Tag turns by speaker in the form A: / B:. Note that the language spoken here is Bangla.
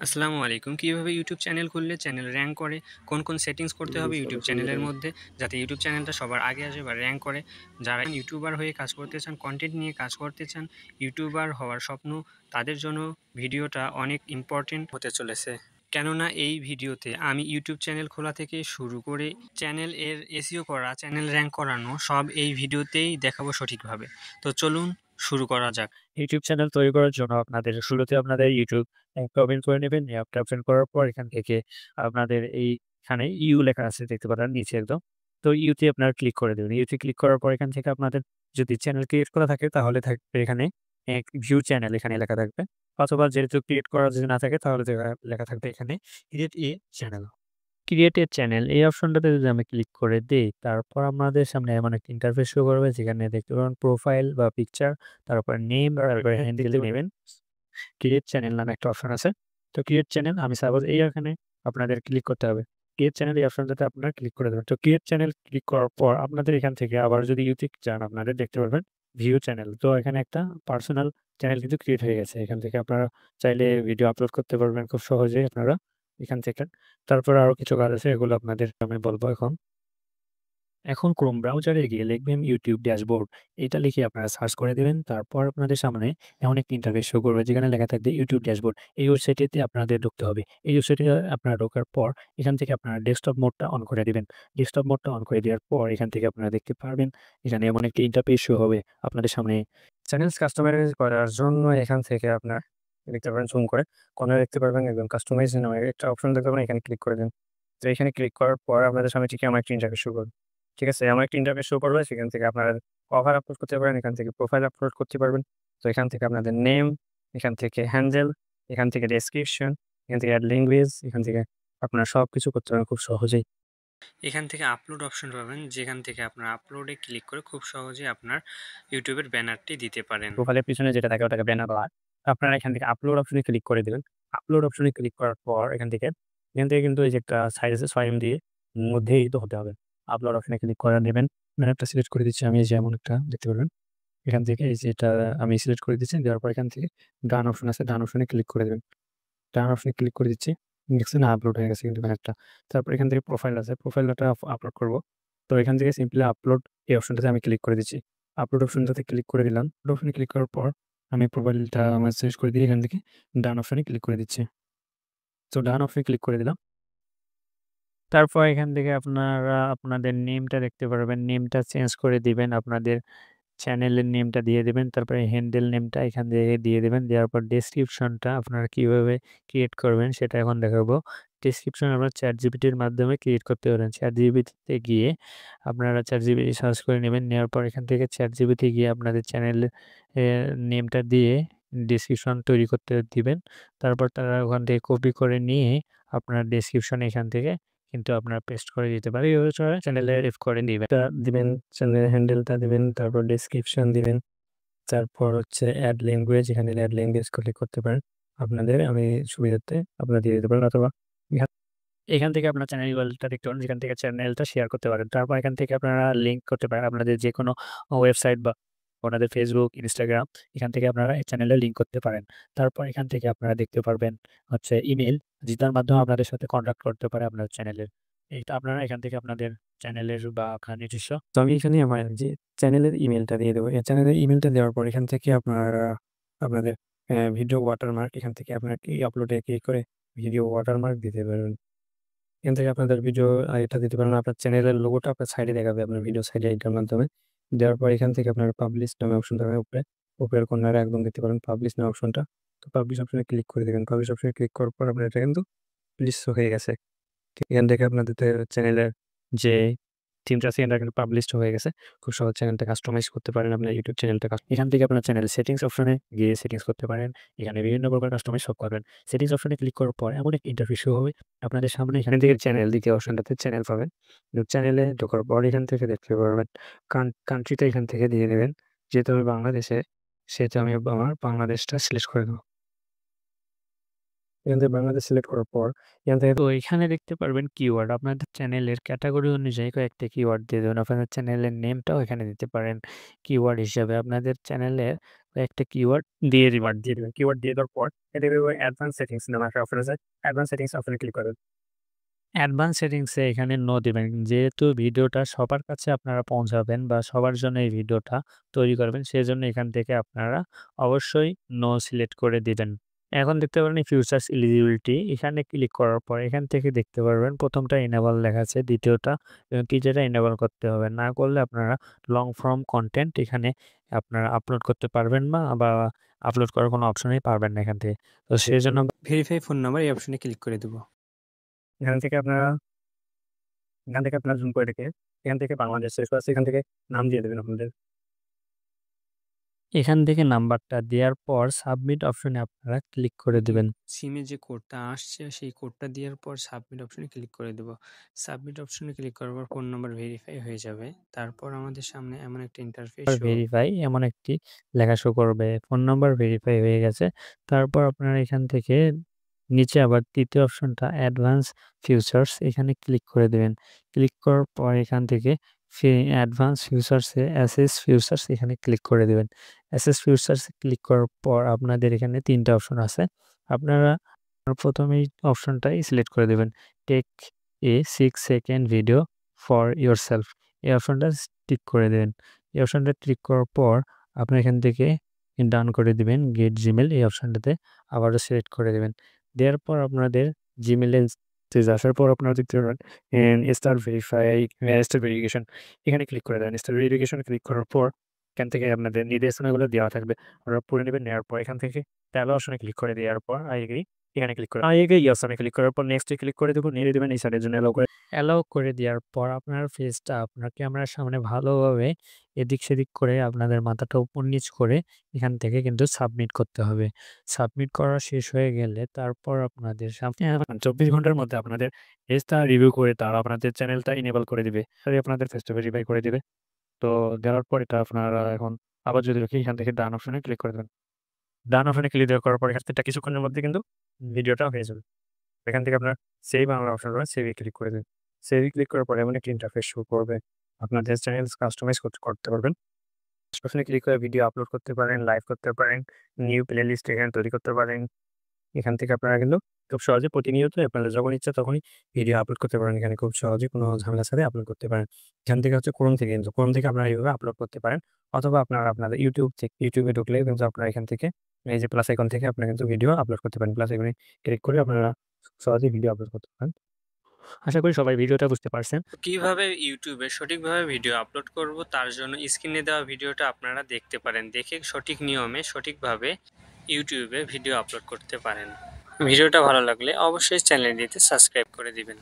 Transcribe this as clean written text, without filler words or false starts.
A: আসসালামু আলাইকুম। কিভাবে ইউটিউব চ্যানেল খুললে চ্যানেল র্যাঙ্ক করে? কোন সেটিংস করতে হবে ইউটিউব চ্যানেলের মধ্যে যাতে ইউটিউব চ্যানেলটা সবার আগে আসে বা র্যাঙ্ক করে? যারা ইউটিউবার হয়ে কাজ করতে চান, কনটেন্ট নিয়ে কাজ করতে চান, ইউটিউবার হওয়ার স্বপ্ন, তাদের জন্য ভিডিওটা অনেক ইম্পর্টেন্ট হতে চলেছে। কেননা এই ভিডিওতে আমি ইউটিউব চ্যানেল খোলা থেকে শুরু করে চ্যানেল এর এসইও করা, চ্যানেল র্যাঙ্ক করানো সব এই ভিডিওতেই দেখাবো সঠিকভাবে। তো চলুন শুরু করা যাক।
B: ইউটিউব চ্যানেল তৈরি করার জন্য আপনাদের শুরুতে আপনাদের ইউটিউব অ্যাপটা ওপেন করে নেবেন। অ্যাপটা ওপেন করার পর এখান থেকে আপনাদের এইখানে ইউ লেখা আছে দেখতে পারেন নিচে একদম। তো ইউতে আপনারা ক্লিক করে দেবেন। ইউতে ক্লিক করার পর এখান থেকে আপনাদের যদি চ্যানেল ক্রিয়েট করা থাকে তাহলে থাকবে এখানে ভিউ চ্যানেল এখানে লেখা থাকবে। অথবা যেহেতু ক্রিয়েট করা যদি না থাকে তাহলে লেখা থাকবে এখানে create a channel. Create a channel এই অপশনটাতে যদি আমি ক্লিক করে দেই, তারপর আমাদের সামনে এমন একটা ইন্টারফেস শো করবে যেখানে দেখতে পাবেন প্রোফাইল বা পিকচার, তারপর নেম, তারপরে হ্যান্ডেল নেবেন। ক্রিয়েট চ্যানেল নামে একটা অপশন আছে। তো ক্রিয়েট চ্যানেল আমি সাপোজ এখানে আপনাদের ক্লিক করতে হবে। ক্রিয়েট চ্যানেল এই অপশনটাতে আপনারা ক্লিক করে দেবেন। তো ক্রিয়েট চ্যানেল ক্লিক করার পর আপনাদের এখান থেকে আবার যদি ইউটিউব চান আপনাদের দেখতে পারবেন ভিউ চ্যানেল। তো এখানে একটা পার্সোনাল চ্যানেল কিন্তু ক্রিয়েট হয়ে গেছে। এখান থেকে আপনারা চাইলে ভিডিও আপলোড করতে পারবেন খুব সহজেই আপনারা এখান থেকে। তারপরে আরো কিছু কাজ আছে এগুলো আপনাদের আমি বলবো এখন। এখন ক্রোম ব্রাউজারে গিয়ে লিখবেন ইউটিউব ড্যাশবোর্ড। এটা লিখে আপনারা সার্চ করে দিবেন। তারপর আপনাদের সামনে এমন একটি ইন্টারফেস শো করবে যেখানে লেখা থাকবে ইউটিউব ড্যাশবোর্ড। এই ওয়েবসাইটটিতে আপনাদের ঢুকতে হবে। এই ওয়েবসাইটে আপনারা ঢোকার পর এখান থেকে আপনারা ডেস্কটপ মোডটা অন করে দিবেন। ডেস্কটপ মোডটা অন করে দেওয়ার পর এখান থেকে আপনারা দেখতে পারবেন এখানে এমন একটি ইন্টারফেস শো হবে আপনাদের সামনে। চ্যানেলস কাস্টমাইজ করার জন্য এখান থেকে আপনার দেখতে পারেন জুম করে কর্নারে দেখতে পারবেন একদম কাস্টমাইজ নামে একটা অপশন দেখতে পাবেন, এখানে ক্লিক করে দিন। তো এখানে ক্লিক করার পর আপনাদের সামনে ঠিক এমন একটা ইন্টারফেস শো করবে। ঠিক আছে? এমন একটা ইন্টারফেস শো করবে সেখান থেকে আপনারা কভার আপলোড করতে পারেন, এখান থেকে প্রোফাইল আপলোড করতে পারবেন। তো এখান থেকে আপনাদের নেম, এখান থেকে হ্যান্ডেল, এখান থেকে ডেসক্রিপশন, এখান থেকে এড ল্যাঙ্গুয়েজ, এখান থেকে আপনারা সবকিছু করতে পারেন খুব সহজেই।
A: এখান থেকে আপলোড অপশন পাবেন, যেখান থেকে আপনার আপলোডে ক্লিক করে খুব সহজে আপনার ইউটিউবের ব্যানারটি দিতে পারেন।
B: প্রোফাইলের পিছনে যেটা থাকে ওটাকে ব্যানার বলা হয়। আপনারা এখান থেকে আপলোড অপশনে ক্লিক করে দিবেন। আপলোড অপশনে ক্লিক করার পর এখান থেকে কিন্তু এই যে একটা সাইজ আছে ৬ এমবি মধ্যেই তো হতে হবে। আপলোড অপশনে ক্লিক করে দিবেন। ব্যানারটা সিলেক্ট করে দিচ্ছি আমি, এই যে এমন একটা দেখতে পারবেন। এখান থেকে এই যে এটা আমি সিলেক্ট করে দিচ্ছি। দেওয়ার পর এখান থেকে ডান অপশন আছে, ডান অপশনে ক্লিক করে দিবেন। ডান অপশনে ক্লিক করে দিচ্ছি। দেখছেন আপলোড হয়ে গেছে কিন্তু ব্যানারটা। তারপর এখান থেকে প্রোফাইল আছে, প্রোফাইলটা আপলোড করব। তো এখান থেকে সিম্পলি আপলোড এই অপশনটাতে আমি ক্লিক করে দিচ্ছি। আপলোড অপশনটাতে ক্লিক করে দিলাম। আপলোড অপশনে ক্লিক করার পর আমি প্রোফাইলটা আমার সিলেক্ট করে দিয়ে এখান থেকে ডান অপশনে ক্লিক করে দিচ্ছি। তো ডান অপশনে ক্লিক করে দিলাম। তারপর এখান থেকে আপনারা আপনাদের নেমটা দেখতে পারবেন। নেমটা চেঞ্জ করে দিবেন। আপনাদের চ্যানেলের নেমটা দিয়ে দিবেন। তারপরে হ্যান্ডেল নেমটা এখান থেকে দিয়ে দিবেন। দেওয়ার পর ডেসক্রিপশনটা আপনারা কিভাবে ক্রিয়েট করবেন সেটা এখন দেখাবো। ডেসক্রিপশন আপনারা ChatGPT এর মাধ্যমে ক্রিয়েট করতে পারেন। ChatGPT তে গিয়ে আপনারা ChatGPT সার্চ করে নেবেন। নেওয়ার পর এখান থেকে ChatGPT গিয়ে আপনাদের চ্যানেলের নেমটা দিয়ে ডেসক্রিপশন তৈরি করতে দিবেন। তারপর তারা ওখান থেকে কপি করে নিয়ে আপনার ডেসক্রিপশন এখান থেকে কিন্তু আপনারা পেস্ট করে দিতে পারেন। এভাবে চ্যানেলে রেফ করে নিবেন। দিবেন, চ্যানেলের হ্যান্ডেলটা দিবেন, তারপর ডেসক্রিপশন দিবেন। তারপর হচ্ছে এড ল্যাঙ্গুয়েজ, এখানে এড ল্যাঙ্গুয়েজ ক্লিক করতে পারেন। আপনাদের আমি সুবিধার্থে আপনারা দিয়ে দিতে পারেন, অথবা এখান থেকে আপনার চ্যানেল ইউআরএলটা দেখতে পারেন, যেখান থেকে চ্যানেলটা শেয়ার করতে পারেন। তারপর এখান থেকে আপনারা লিঙ্ক করতে পারেন আপনাদের যেকোনো ওয়েবসাইট বা আপনাদের Facebook, Instagram, এখান থেকে আপনারা এই চ্যানেলে লিঙ্ক করতে পারেন। তারপর এখান থেকে আপনারা দেখতে পারবেন হচ্ছে ইমেইল, যেটার মাধ্যমে আপনাদের সাথে কন্ট্যাক্ট করতে পারে আপনার চ্যানেলের। এইটা আপনারা এখান থেকে আপনাদের চ্যানেলের বা আপনার নিজস্ব, তো আমি এখানে আমার যে চ্যানেলের ইমেইলটা দিয়ে দেবো। এই চ্যানেলের ইমেইলটা দেওয়ার পর এখান থেকে আপনারা আপনাদের ভিডিও ওয়াটারমার্ক, এখান থেকে আপনার এই আপলোডে ক্লিক করে ভিডিও ওয়াটারমার্ক দিতে পারবেন। এখান থেকে আপনাদের ভিডিও এটা দিতে পারেন। আপনার চ্যানেলের লোগোটা আপনার সাইডে দেখাবে আপনার ভিডিও সাইডে এটার মাধ্যমে। দেওয়ার পর এখান থেকে আপনার পাবলিশ নামে অপশন থাকবে উপরে। উপরের কর্নারে একদম দেখতে পারেন পাবলিশ নামে অপশনটা। তো পাবলিশ অপশনে ক্লিক করে দিবেন। পাবলিশ অপশনে ক্লিক করার পর আপনার এটা কিন্তু পাবলিশ হয়ে গেছে। এখান থেকে আপনাদের চ্যানেলের যে থিমটা আছে এটা কিন্তু পাবলিশড হয়ে গেছে। খুব সহজ চ্যানেলটা কাস্টমাইজ করতে পারেন আপনার ইউটিউব চ্যানেলটা। এখান থেকে আপনার চ্যানেল সেটিংস অপশনে গিয়ে সেটিংস করতে পারেন। এখানে বিভিন্ন প্রকার কাস্টমাইজ সব পাবেন। সেটিংস অপশনে ক্লিক করার পর এমন একটা ইন্টারফেস শো হবে আপনাদের সামনে। এখান থেকে চ্যানেল, দ্বিতীয় অপশনটাতে চ্যানেল পাবেন। চ্যানেলে ঢোকার পর এখান থেকে দেখতে পারবেন কান্ট্রিটা এখান থেকে দিয়ে দেবেন। যেহেতু আমি বাংলাদেশে, সেহেতু আমি আমার বাংলাদেশটা সিলেক্ট করে দেবো। এখান থেকে বাংলাদেশ সিলেক্ট করার পর এখান থেকে তো এখানে দেখতে পারবেন কিওয়ার্ড। আপনাদের চ্যানেলের ক্যাটাগরি অনুযায়ী কয়েকটা কিওয়ার্ড দিয়ে দেবেন। আপনাদের চ্যানেলের নেমটাও এখানে দিতে পারেন কিওয়ার্ড হিসাবে। আপনাদের চ্যানেলের একটা কিওয়ার্ড দিয়ে রিমার্ক দিয়ে দেবেন। কিওয়ার্ড দিয়ে দেওয়ার পর এটা অ্যাডভান্স সেটিংস নামে একটা অপশন আছে। অ্যাডভান্স সেটিংস অপশনে ক্লিক করবেন। অ্যাডভান্স সেটিংসে এখানে নো দিবেন। যেহেতু ভিডিওটা সবার কাছে আপনারা পৌঁছাবেন বা সবার জন্য এই ভিডিওটা তৈরি করবেন, সেজন্য এখান থেকে আপনারা অবশ্যই নো সিলেক্ট করে দিবেন। এখন দেখতে পারেন ফিউচার্স এলিজিবিলিটি এখানে ক্লিক করার পর এখান থেকে দেখতে পারবেন ১ম টা এনেবল লেখা আছে, ২য় টা এবং ৩য় টা এনেবল করতে হবে। না করলে আপনারা লং ফর্ম কনটেন্ট এখানে আপনারা আপলোড করতে পারবেন না বা আপলোড করার কোনো অপশনই পাবেন না এখান থেকে। তো সেজন্য
A: ভেরিফাই ফোন নাম্বার এই অপশনে ক্লিক করে দেবো।
B: এখান থেকে আপনারা জুম করে রেখে এখান থেকে বাংলাদেশ সিলেক্ট করা আছে, এখান থেকে নাম দিয়ে দেবেন আপনাদের। এখান থেকে নাম্বারটা দেওয়ার পর সাবমিট অপশনে আপনারা ক্লিক করে দিবেন।
A: সিমে যে কোডটা আসছে সেই কোডটা দেওয়ার পর সাবমিট অপশনে ক্লিক করে দেবো। সাবমিট অপশনে ক্লিক করার পর ফোন নাম্বার ভেরিফাই হয়ে যাবে। তারপর আমাদের সামনে এমন একটা ইন্টারফেস শো
B: ভেরিফাই এমন একটি লেখা শো করবে। ফোন নাম্বার ভেরিফাই হয়ে গেছে। তারপর আপনারা এখান থেকে নিচে আবার ৩য় অপশনটা অ্যাডভান্স ফিউচার্স এখানে ক্লিক করে দিবেন। ক্লিক করার পর এখান থেকে অ্যাডভান্স ফিউচার্সে অ্যাসেস ফিউচার্স এখানে ক্লিক করে দিবেন। অ্যাসেস ফিউচার্সে ক্লিক করার পর আপনাদের এখানে ৩ টা অপশন আছে। আপনারা প্রথমেই অপশনটাই সিলেক্ট করে দিবেন। Take a 6 second video for yourself এই অপশনটা টিক করে দিবেন। এই অপশনটা ক্লিক করার পর আপনি এখান থেকে ডান করে দিবেন। গেট জিমেইল এই অপশনটাতে আবারও সিলেক্ট করে দিবেন। দেওয়ার পর আপনাদের জিমেইলে আসার পর আপনারা দেখতে পারবেন স্টার ভেরিফিকেশন এখানে ক্লিক করে দেবেন। স্টার ভেরিফিকেশন ক্লিক করার পর এখান থেকে আপনাদের নির্দেশনাগুলো দেওয়া থাকবে। আপনারা পড়ে নেবেন। নেওয়ার পর এখান থেকে ট্যাব অপশনে ক্লিক করে দেওয়ার পর আই এগ্রি এখানে ক্লিক করে ইয়েস আমি ক্লিক করার পর নেক্সট এ ক্লিক করে দেবো। নিয়ে দিবেন এই সাইডের জন্য অ্যালাউ করে দেওয়ার পর আপনার ফেসটা আপনার ক্যামেরার সামনে ভালোভাবে এদিক সেদিক করে আপনাদের মাথাটা উপর নিচ করে এখান থেকে কিন্তু সাবমিট করতে হবে। সাবমিট করা শেষ হয়ে গেলে তারপর আপনাদের সামনে ২৪ ঘন্টার মধ্যে আপনাদের পেজটা রিভিউ করে তারা আপনাদের চ্যানেলটা ইনেবল করে দিবে। আপনাদের ফেসটা ভেরিফাই করে দিবে। তো দেওয়ার পর এটা আপনারা এখন আবার যদি দেখি এখান থেকে ডান অপশনে ক্লিক করে দেবেন। ডান অপশনে ক্লিক করার পর এখান থেকে কিছুক্ষণের মধ্যে কিন্তু ভিডিওটা হয়ে যাবে। এখান থেকে আপনার সেভ বাংলা অপশন রয়েছে, সেভে ক্লিক করে দিন। সেভে ক্লিক করার পর এমন একটি ইন্টারফেস শো করবে। আপনাদের চ্যানেল কাস্টমাইজ করতে পারবেন। অপশনে ক্লিক করে ভিডিও আপলোড করতে পারেন, লাইভ করতে পারেন, নিউ প্লেলিস্ট এখানে তৈরি করতে পারেন। এখান থেকে আপনারা কিন্তু খুব সহজে প্রতিনিয়ত আপনাদের যখন ইচ্ছা তখনই ভিডিও আপলোড করতে পারেন। এখানে খুব সহজে কোনো ঝামেলা ছাড়াই আপলোড করতে পারেন। এখান থেকে হচ্ছে ক্রোম থেকে কিন্তু ক্রোম থেকে আপনারা এইভাবে আপলোড করতে পারেন। অথবা আপনারা আপনাদের ইউটিউবে ঢুকলে কিন্তু আপনারা এখান থেকে এই যে প্লাস আইকন থেকে আপনারা কিন্তু ভিডিও আপলোড করতে পারেন। প্লাস আইকনে ক্লিক করে আপনারা সহজেই ভিডিও আপলোড করতে পারেন। আশা করি সবাই ভিডিওটা বুঝতে পারছেন।
A: কিভাবে ইউটিউবে সঠিকভাবে ভিডিও আপলোড করব তার জন্য স্ক্রিনে দেওয়া ভিডিওটা আপনারা দেখতে পারেন। দেখে সঠিক নিয়মে সঠিকভাবে ইউটিউবে ভিডিও আপলোড করতে পারেন। ভিডিওটা ভালো লাগলে অবশ্যই চ্যানেলটিতে সাবস্ক্রাইব করে দিবেন।